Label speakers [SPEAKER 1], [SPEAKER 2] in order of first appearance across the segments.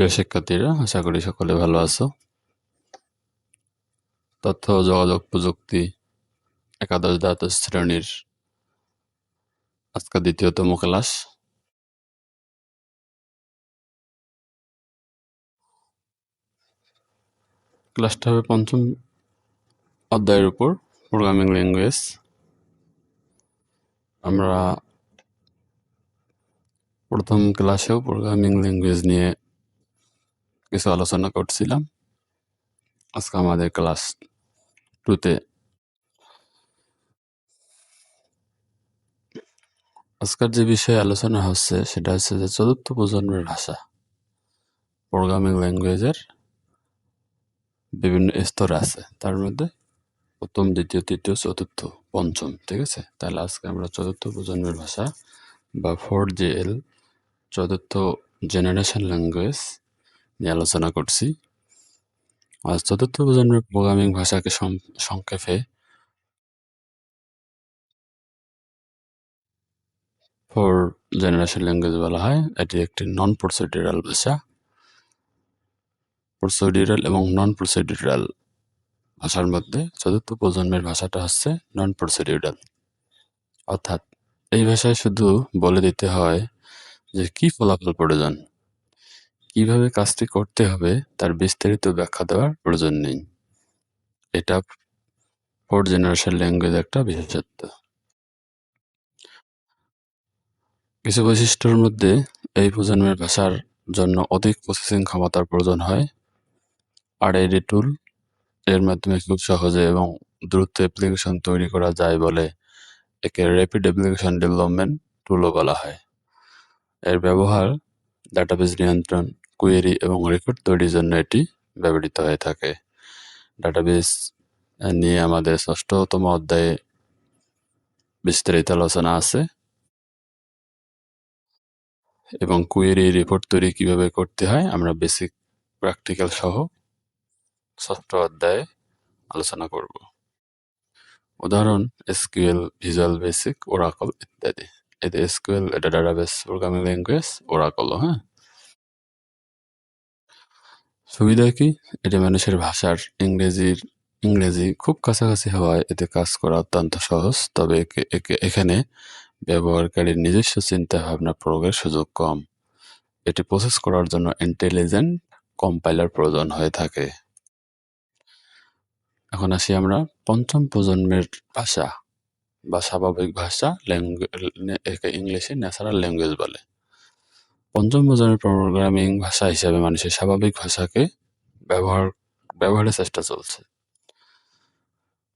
[SPEAKER 1] প্রিয় শিক্ষার্থীরা, আশা করি সকলে ভালো আছো। তথ্য ও যোগাযোগ প্রযুক্তি একাদশ দ্বাদশ শ্রেণীর আজকে দ্বিতীয়তম ক্লাস। ক্লাসটা হবে পঞ্চম অধ্যায়ের উপর, প্রোগ্রামিং ল্যাঙ্গুয়েজ। আমরা প্রথম ক্লাসেও প্রোগ্রামিং ল্যাঙ্গুয়েজ নিয়ে কিছু আলোচনা করছিলাম। আজকে আমাদের ক্লাস 2-তে আজকের যে বিষয়ে আলোচনা হচ্ছে সেটা হচ্ছে যে চতুর্থ প্রজন্মের ভাষা। প্রোগ্রামিং ল্যাঙ্গুয়েজের বিভিন্ন স্তর আছে, তার মধ্যে প্রথম, দ্বিতীয়, তৃতীয়, চতুর্থ, পঞ্চম, ঠিক আছে। তাহলে আজকে আমরা চতুর্থ প্রজন্মের ভাষা বা 4GL চতুর্থ জেনারেশন ল্যাঙ্গুয়েজ নিয়ে আলোচনা করছি। আর চতুর্থ প্রজন্মের প্রোগ্রামিং ভাষাকে সংক্ষেপে 4 জেনারেশন ল্যাঙ্গুয়েজ বলা হয়। এটি একটি নন প্রসিডিউরাল ভাষা। প্রসিডিউরাল এবং নন প্রসিডিউরাল ভাষার মধ্যে চতুর্থ প্রজন্মের ভাষাটা হচ্ছে নন প্রসিডিউরাল, অর্থাৎ এই ভাষায় শুধু বলে দিতে হয় যে কি ফলাফল প্রয়োজন, কিভাবে কাজটি করতে হবে তার বিস্তারিত ব্যাখ্যা দেওয়ার প্রয়োজন নেই। এটা 4 জেনারেশন ল্যাঙ্গুয়েজ একটা বিশেষত্ব। কিছু বৈশিষ্ট্যের মধ্যে এই প্রজন্মের ভাষার জন্য অধিক প্রসেসিং ক্ষমতার প্রয়োজন হয়। RAD টুল এর মাধ্যমে খুব সহজে এবং দ্রুত অ্যাপ্লিকেশন তৈরি করা যায় বলে একে র্যাপিড অ্যাপ্লিকেশন ডেভেলপমেন্ট টুলও বলা হয়। এর ব্যবহার ডাটাবেজ নিয়ন্ত্রণ, কোয়েরি এবং রেকর্ড তৈরির জন্য এটি ব্যবহৃত হয়ে থাকে। ডাটাবেজ নিয়ে আমাদের 6ষ্ঠতম অধ্যায়ে বিস্তারিত আলোচনা আছে এবং কোয়েরি রিপোর্ট তৈরি কিভাবে করতে হয় আমরা বেসিক প্র্যাকটিক্যাল সহ 6ষ্ঠ অধ্যায়ে আলোচনা করব। উদাহরণ SQL, ভিজুয়াল বেসিক, ওরাকল ইত্যাদি। এতে SQL এটা ডাটাবেস প্রোগ্রামিং ল্যাঙ্গুয়েজ, ওরাকল। হ্যাঁ, সুবিধা কি? এটি মানুষের ভাষার ইংরেজি খুব কাছাকাছি হওয়ায় এতে কাজ করা অত্যন্ত সহজ। তবে এখানে ব্যবহারকারীর নিজস্ব চিন্তা ভাবনা প্রয়োগের সুযোগ কম। এটি প্রসেস করার জন্য ইন্টেলিজেন্ট কম্পাইলার প্রয়োজন হয়ে থাকে। এখন আসি আমরা পঞ্চম প্রজন্মের ভাষা বা স্বাভাবিক ভাষা, একে ইংলিশে ন্যাচারাল ল্যাঙ্গুয়েজ বলে। পঞ্চম প্রজন্মের প্রোগ্রামিং ভাষা হিসেবে মানুষের স্বাভাবিক ভাষাকে ব্যবহারের চেষ্টা চলছে।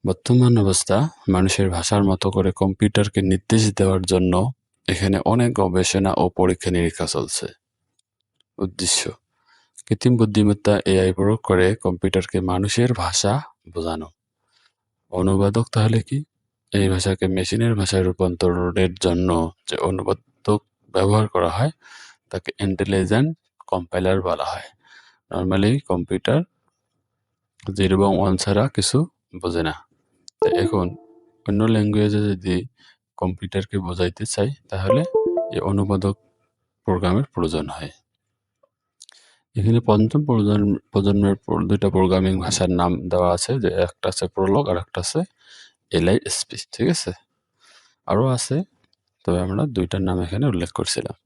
[SPEAKER 1] বর্তমান অবস্থা মানুষের ভাষার মতো করে কম্পিউটারকে নির্দেশ দেওয়ার জন্য এখানে অনেক গবেষণা ও পরীক্ষা নিরীক্ষা চলছে। উদ্দেশ্য: কৃত্রিম বুদ্ধিমত্তা AI প্রয়োগ করে কম্পিউটারকে মানুষের ভাষা বোঝানো। অনুবাদক তাহলে কি? এই ভাষাকে মেশিনের ভাষায় রূপান্তরের জন্য যে অনুবাদক ব্যবহার করা হয় তাকে ইন্টেলিজেন্ট কম্পাইলার বলা হয়। নর্মালি কম্পিউটার 0 এবং 1 ছাড়া কিছু বোঝে না। এখন অন্য ল্যাঙ্গুয়েজে যদি কম্পিউটারকে বোঝাইতে চাই তাহলে এই অনুবাদক প্রোগ্রামের প্রয়োজন হয়। এখানে পঞ্চম প্রজন্মের দুইটা প্রোগ্রামিং ভাষার নাম দেওয়া আছে, যে একটা আছে প্রোলগ আর একটা আছে LISP, ঠিক আছে। আরও আছে, তবে আমরা দুইটার নাম এখানে উল্লেখ করছিলাম।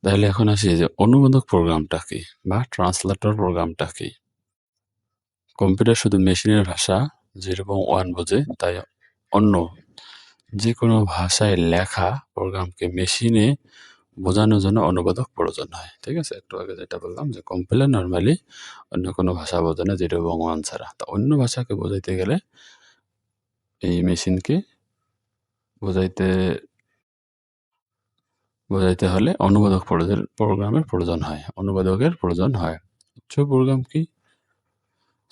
[SPEAKER 1] তাহলে এখন আসি যে অনুবাদক প্রোগ্রামটা কি বা ট্রান্সলেটর প্রোগ্রামটা কি। কম্পিউটার শুধু মেশিনের ভাষা 0 এবং 1 বোঝে, তাই অন্য যে কোনো ভাষায় লেখা প্রোগ্রামকে মেশিনে বোঝানোর জন্য অনুবাদক প্রয়োজন হয়, ঠিক আছে। একটু আগে যেটা বললাম যে কম্পাইলার নর্মালি অন্য কোনো ভাষা বোঝে না 0 এবং 1 ছাড়া। তা অন্য ভাষাকে বোঝাইতে গেলে এই মেশিনকে বোঝাইতে হলে অনুবাদক প্রোগ্রামের প্রয়োজন হয়, অনুবাদকের প্রয়োজন হয়। উচ্চ প্রোগ্রাম কি?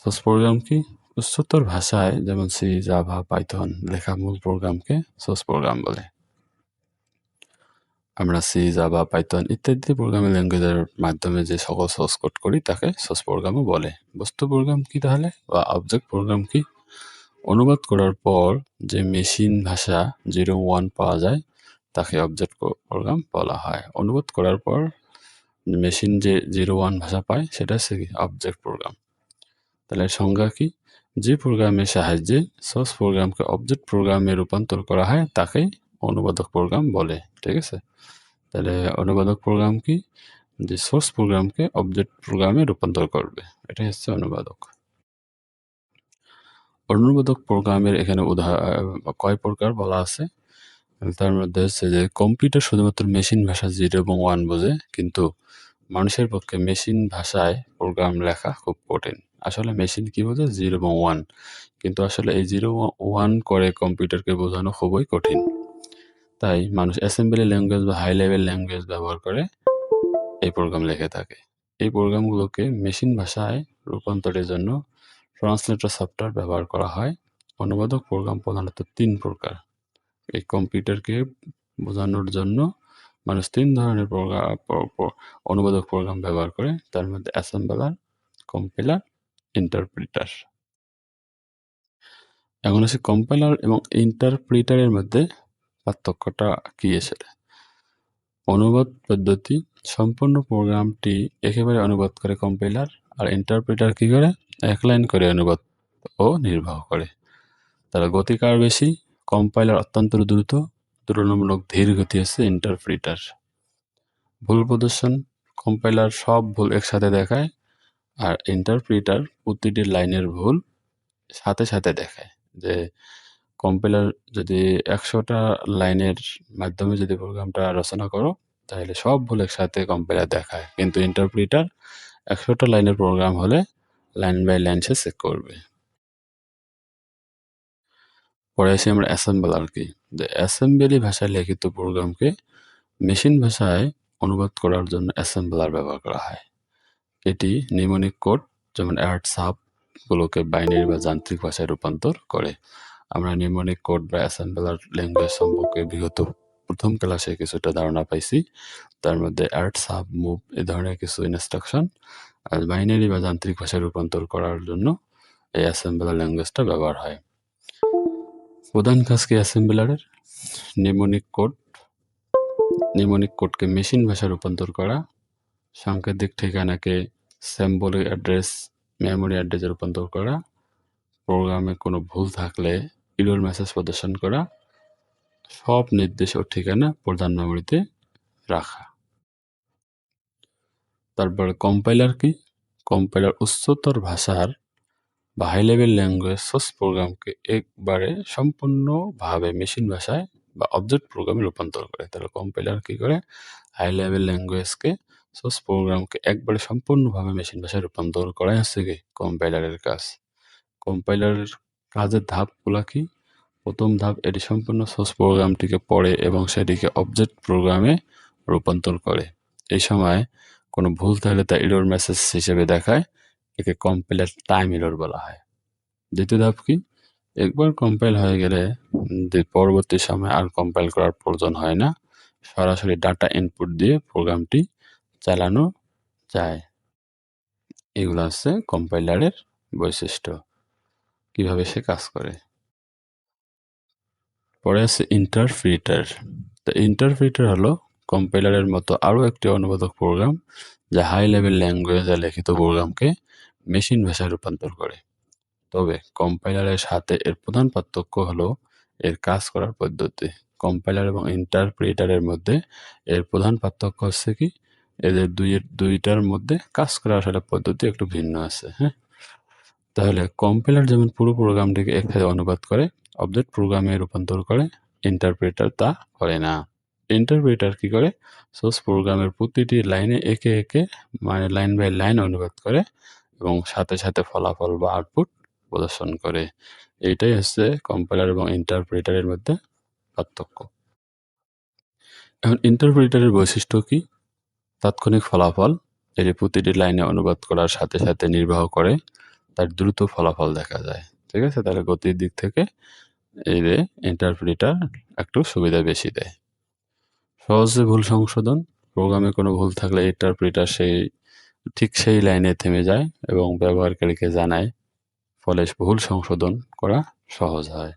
[SPEAKER 1] সোর্স প্রোগ্রাম কি? উচ্চতর ভাষায় যেমন সি, জাভা, পাইথন লেখা মূল প্রোগ্রামকে সোর্স প্রোগ্রাম বলে। আমরা সি, জাভা, পাইথন ইত্যাদি প্রোগ্রামিং ল্যাঙ্গুয়েজের মাধ্যমে যে সকল সোর্স কোড করি তাকে সোর্স প্রোগ্রামও বলে। বস্তু প্রোগ্রাম কি তাহলে, বা অবজেক্ট প্রোগ্রাম কি? অনুবাদ করার পর যে মেশিন ভাষা 0, 1 পাওয়া যায় তাকে অবজেক্ট প্রোগ্রাম বলা হয়। অনুবাদ করার পর মেশিন যে 01 ভাষা পায় সেটা হচ্ছে কি অবজেক্ট প্রোগ্রাম। তাহলে এর সংজ্ঞা কি? যে প্রোগ্রামের সাহায্যে সোর্স প্রোগ্রামকে অবজেক্ট প্রোগ্রামে রূপান্তর করা হয় তাকেই অনুবাদক প্রোগ্রাম বলে। ঠিক আছে? তাহলে অনুবাদক প্রোগ্রাম কি? যে সোর্স প্রোগ্রামকে অবজেক্ট প্রোগ্রামে রূপান্তর করবে, এটাই হচ্ছে অনুবাদক। অনুবাদক প্রোগ্রামের এখানে কয় প্রকার বলা আছে? তার মধ্যে হচ্ছে যে কম্পিউটার শুধুমাত্র মেশিন ভাষা 0 এবং 1 বোঝে, কিন্তু মানুষের পক্ষে মেশিন ভাষায় প্রোগ্রাম লেখা খুব কঠিন। আসলে মেশিন কি বোঝে? 0 এবং 1, কিন্তু আসলে এই 0 1 করে কম্পিউটারকে বোঝানো খুবই কঠিন। তাই মানুষ অ্যাসেম্বলি ল্যাঙ্গুয়েজ বা হাই লেভেল ল্যাঙ্গুয়েজ ব্যবহার করে এই প্রোগ্রাম লিখে থাকে। এই প্রোগ্রামগুলোকে মেশিন ভাষায় রূপান্তরের জন্য ট্রান্সলেটর সফটওয়্যার ব্যবহার করা হয়। অনুবাদক প্রোগ্রাম প্রধানত 3 প্রকার। এই কম্পিউটারকে বোঝানোর জন্য মানুষ 3 ধরনের অনুবাদক প্রোগ্রাম ব্যবহার করে, তার মধ্যে অ্যাসেম্বলার, কম্পাইলার, ইন্টারপ্রিটার। এখন হচ্ছে কম্পাইলার এবং ইন্টারপ্রিটারের মধ্যে পার্থক্যটা কি সেটা? অনুবাদ পদ্ধতি সম্পূর্ণ প্রোগ্রামটি একেবারে অনুবাদ করে কম্পাইলার, আর ইন্টারপ্রিটার কি করে? এক লাইন করে অনুবাদ ও নির্বাহ করে। তারা গতি কার বেশি? কম্পাইলার অত্যন্ত দ্রুত, তুলনামূলক ধীর গতি আছে ইন্টারপ্রিটার। ভুল প্রদর্শন, কম্পাইলার সব ভুল একসাথে দেখায়, আর ইন্টারপ্রিটার প্রতিটি লাইনের ভুল সাথে সাথে দেখায়। যে কম্পাইলার যদি 100টা লাইনের মাধ্যমে যদি প্রোগ্রামটা রচনা করো, তাহলে সব ভুল একসাথে কম্পাইলার দেখায়, কিন্তু ইন্টারপ্রিটার 100টা লাইনের প্রোগ্রাম হলে লাইন বাই লাইন সে চেক করবে। পরে আসি আমরা অ্যাসেম্বলার কি। যে অ্যাসেম্বলি ভাষায় লিখিত প্রোগ্রামকে মেশিন ভাষায় অনুবাদ করার জন্য অ্যাসেম্বলার ব্যবহার করা হয়। এটি নিউমনিক কোড যেমন অ্যাড সাব গুলোকে বাইনারি বা যান্ত্রিক ভাষায় রূপান্তর করে। আমরা নিউমনিক কোড বা অ্যাসেম্বলার ল্যাঙ্গুয়েজ সম্পর্কে বিগত প্রথম ক্লাসে কিছুটা ধারণা পাইছি। তার মধ্যে অ্যাড সাব মুভ এ ধরনের কিছু ইনস্ট্রাকশন আর বাইনারি বা যান্ত্রিক ভাষায় রূপান্তর করার জন্য এই অ্যাসেম্বলার ল্যাঙ্গুয়েজটা ব্যবহার হয়। প্রধান কাজ কি অ্যাসেম্বলারের? নিউমনিক কোডকে মেশিন ভাষায় রূপান্তর করা, সাংকেতিক ঠিকানাকে সিম্বলিক অ্যাড্রেস, মেমোরি অ্যাড্রেসে রূপান্তর করা, প্রোগ্রামে কোনো ভুল থাকলে এরর মেসেজ প্রদর্শন করা, সব নির্দেশ ও ঠিকানা প্রধান মেমোরিতে রাখা। তারপরে কম্পাইলার কি? কম্পাইলার উচ্চতর ভাষার বা হাই লেভেল ল্যাঙ্গুয়েজ সোর্স প্রোগ্রামকে একবারে সম্পূর্ণভাবে মেশিন ভাষায় বা অবজেক্ট প্রোগ্রামে রূপান্তর করে। তাহলে কম্পাইলার কি করে? হাই লেভেল ল্যাঙ্গুয়েজকে সোর্স প্রোগ্রামকে একবারে সম্পূর্ণভাবে মেশিন ভাষায় রূপান্তর করাই হচ্ছে কি কম্পাইলারের কাজ। কম্পাইলারের কাজের ধাপগুলা কি? প্রথম ধাপ, এটি সম্পূর্ণ সোর্স প্রোগ্রামটিকে পড়ে এবং সেটিকে অবজেক্ট প্রোগ্রামে রূপান্তর করে। এই সময় কোনো ভুল থাকলে তা এরর মেসেজ হিসেবে দেখায়, একে কম্পাইলার টাইম এরর বলা হয়। দ্বিতীয় ধাপ কি? একবার কম্পাইল হয়ে গেলে পরবর্তী সময় আর কম্পাইল করার প্রয়োজন হয় না, সরাসরি ডাটা ইনপুট দিয়ে প্রোগ্রামটি চালানো যায়। এগুলো হচ্ছে কম্পাইলারের বৈশিষ্ট্য, কিভাবে সে কাজ করে। পরে আছে ইন্টারপ্রিটার। তো ইন্টারপ্রিটার হলো কম্পাইলারের মতো আরও একটি অনুবাদক প্রোগ্রাম যা হাই লেভেল ল্যাঙ্গুয়েজে লিখিত প্রোগ্রামকে মেশিন ভাষায় রূপান্তর করে। তবে কম্পাইলারের সাথে এর প্রধান পার্থক্য হলো এর কাজ করার পদ্ধতি। কম্পাইলার এবং ইন্টারপ্রিটারের মধ্যে এর প্রধান পার্থক্য হচ্ছে কি, এদের দুইটার মধ্যে কাজ করার আসলে পদ্ধতি একটু ভিন্ন আছে। হ্যাঁ, তাহলে কম্পাইলার যেমন পুরো প্রোগ্রামটিকে একসাথে অনুবাদ করে অবজেক্ট প্রোগ্রামে রূপান্তর করে, ইন্টারপ্রিটার তা করে না। ইন্টারপ্রিটার কি করে? সোর্স প্রোগ্রামের প্রতিটি লাইনে একে একে মানে লাইন বাই লাইন অনুবাদ করে এবং সাথে সাথে ফলাফল বা আউটপুট প্রদর্শন করে। এইটাই হচ্ছে কম্পাইলার এবং ইন্টারপ্রিটারের মধ্যে পার্থক্য। এখন ইন্টারপ্রিটারের বৈশিষ্ট্য কি? তাৎক্ষণিক ফলাফল, এটি প্রতিটি লাইনে অনুবাদ করার সাথে সাথে নির্বাহ করে, তার দ্রুত ফলাফল দেখা যায়। ঠিক আছে, তাহলে গতির দিক থেকে এই যে ইন্টারপ্রিটার একটু সুবিধা বেশি দেয়। সহজে ভুল সংশোধন, প্রোগ্রামে কোনো ভুল থাকলে ইন্টারপ্রিটার ঠিক সেই লাইনে থেমে যায় এবং ব্যবহারকারীকে জানায়, ফলে ভুল সংশোধন করা সহজ হয়।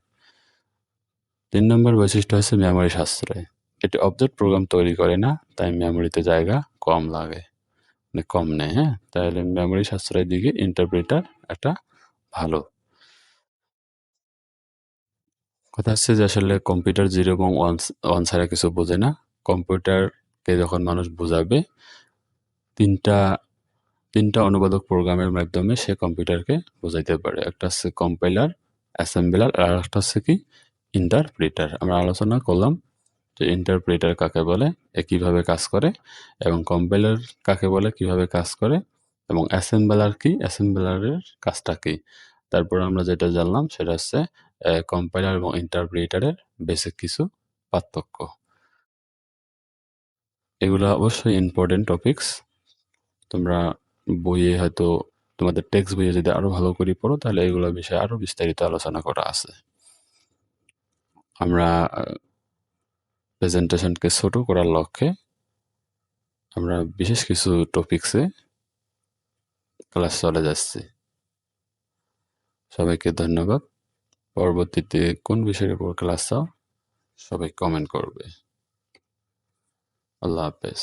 [SPEAKER 1] 3 নম্বর বৈশিষ্ট্য হচ্ছে মেমোরি সাশ্রয়। এটি অবজেক্ট প্রোগ্রাম তৈরি করে না, তাই মেমোরিতে জায়গা কম লাগে। মানে কম নেয়, হ্যাঁ? তাহলে মেমোরি সাশ্রয়ের দিকে ইন্টারপ্রেটার একটা ভালো। কথা হচ্ছে যে আসলে কম্পিউটার 0 এবং 1 ছাড়া কিছু বোঝে না। কম্পিউটারকে যখন মানুষ বুঝাবে ৩ টা ৩ টা অনুবাদক প্রোগ্রামের মাধ্যমে সে কম্পিউটারকে বোঝাইতে পারে। একটা হচ্ছে কম্পাইলার, অ্যাসেম্বলার আর আরেকটা হচ্ছে কি ইন্টারপ্রেটার। আমরা আলোচনা করলাম যে ইন্টারপ্রেটার কাকে বলে, কিভাবে কাজ করে এবং কম্পাইলার কাকে বলে, কিভাবে কাজ করে এবং অ্যাসেম্বলার কি, অ্যাসেম্বলারের কাজটা কি। তারপর আমরা যেটা জানলাম সেটা হচ্ছে কম্পাইলার এবং ইন্টারপ্রেটারের বেসিক কিছু পার্থক্য। এগুলা অবশ্যই ইম্পোর্টেন্ট টপিকস। তোমরা বইয়ে হয়তো তোমাদের টেক্সট বইয়ে যদি আরো ভালো করে পড়ো তাহলে এগুলো বিষয়ে আরো বিস্তারিত আলোচনা করা আছে। আমরা প্রেজেন্টেশনকে ছোট করার লক্ষ্যে আমরা বিশেষ কিছু টপিকসে ক্লাস চলে যাচ্ছি। সবাইকে ধন্যবাদ। পরবর্তীতে কোন বিষয়ের উপর ক্লাস চাও সবাই কমেন্ট করবে। আল্লাহ হাফেজ।